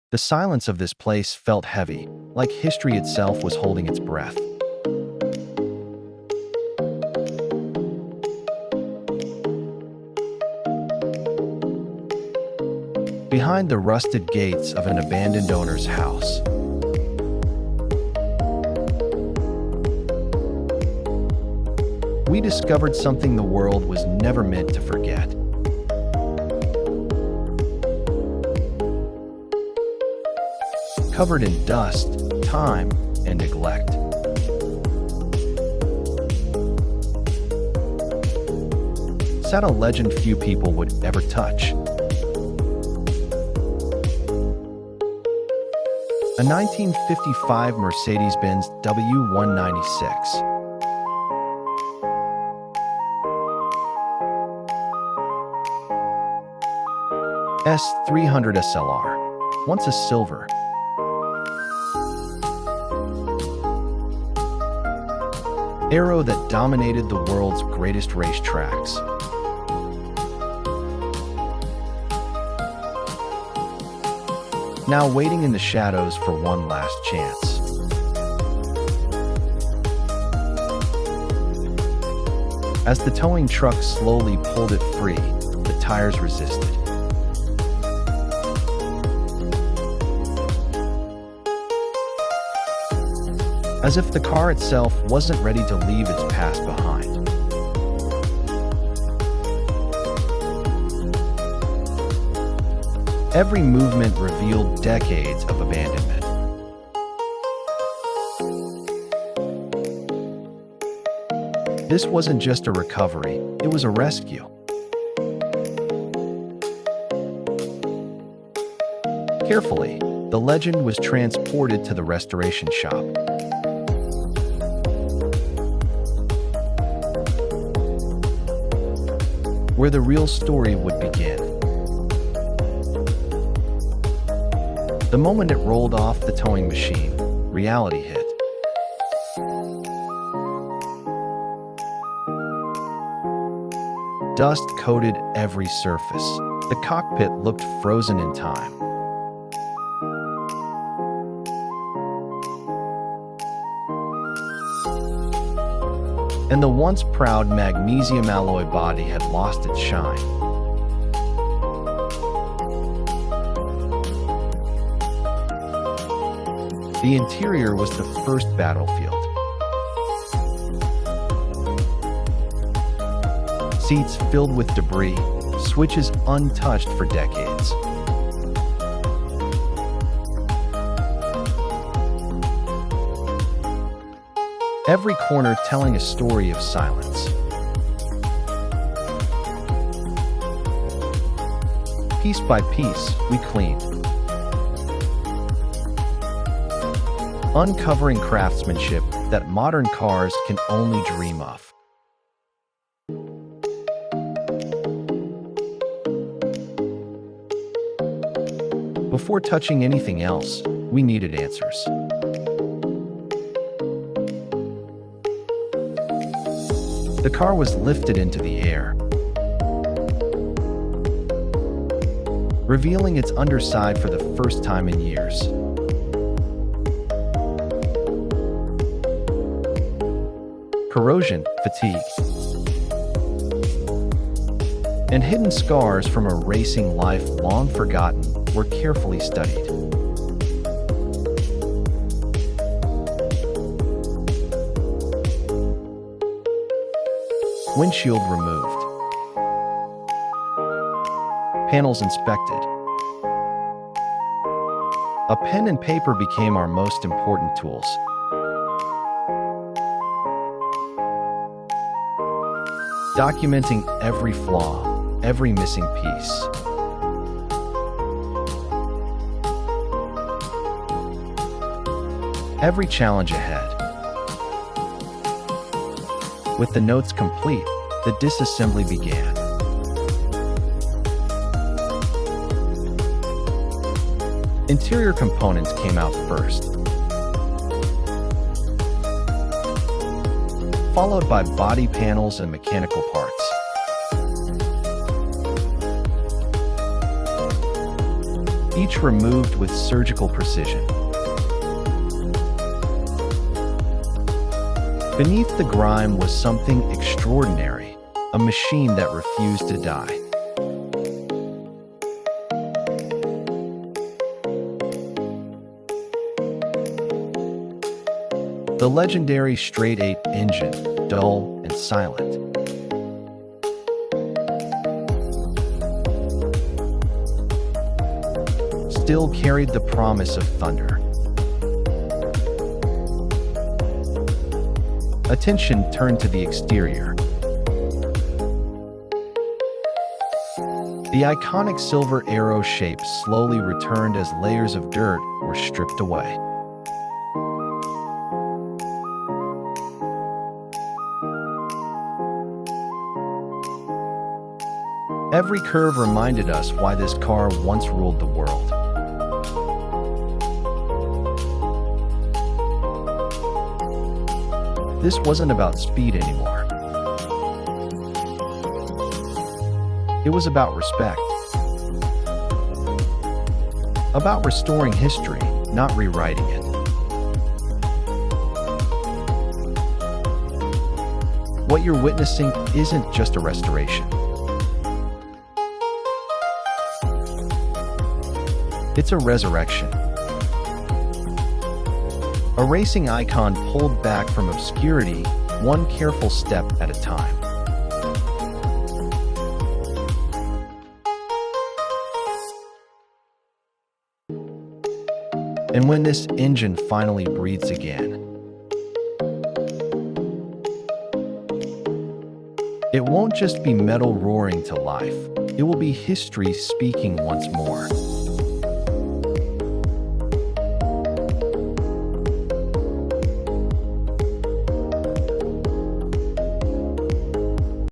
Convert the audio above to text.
The silence of this place felt heavy, like history itself was holding its breath. Behind the rusted gates of an abandoned owner's house, we discovered something the world was never meant to forget. Covered in dust, time, and neglect, sat a legend few people would ever touch. A 1955 Mercedes-Benz W196S S300 SLR, once a silver, Arrow that dominated the world's greatest racetracks. Now waiting in the shadows for one last chance. As the towing truck slowly pulled it free, the tires resisted. As if the car itself wasn't ready to leave its past behind. Every movement revealed decades of abandonment. This wasn't just a recovery, it was a rescue. Carefully, the legend was transported to the restoration shop. Where the real story would begin. The moment it rolled off the towing machine, reality hit. Dust coated every surface. The cockpit looked frozen in time. And the once proud magnesium alloy body had lost its shine. The interior was the first battlefield. Seats filled with debris, switches untouched for decades. Every corner telling a story of silence. Piece by piece, we cleaned. Uncovering craftsmanship that modern cars can only dream of. Before touching anything else, we needed answers. The car was lifted into the air, revealing its underside for the first time in years. Corrosion, fatigue, and hidden scars from a racing life long forgotten were carefully studied. Windshield removed. Panels inspected. A pen and paper became our most important tools. Documenting every flaw, every missing piece. Every challenge ahead. With the notes complete, the disassembly began. Interior components came out first, followed by body panels and mechanical parts. each removed with surgical precision. Beneath the grime was something extraordinary, a machine that refused to die. The legendary straight-eight engine, dull and silent. Still carried the promise of thunder. Attention turned to the exterior. The iconic Silver Arrow shape slowly returned as layers of dirt were stripped away. Every curve reminded us why this car once ruled the world. This wasn't about speed anymore. It was about respect. About restoring history, not rewriting it. What you're witnessing isn't just a restoration. It's a resurrection. A racing icon pulled back from obscurity, one careful step at a time. And when this engine finally breathes again, it won't just be metal roaring to life, it will be history speaking once more.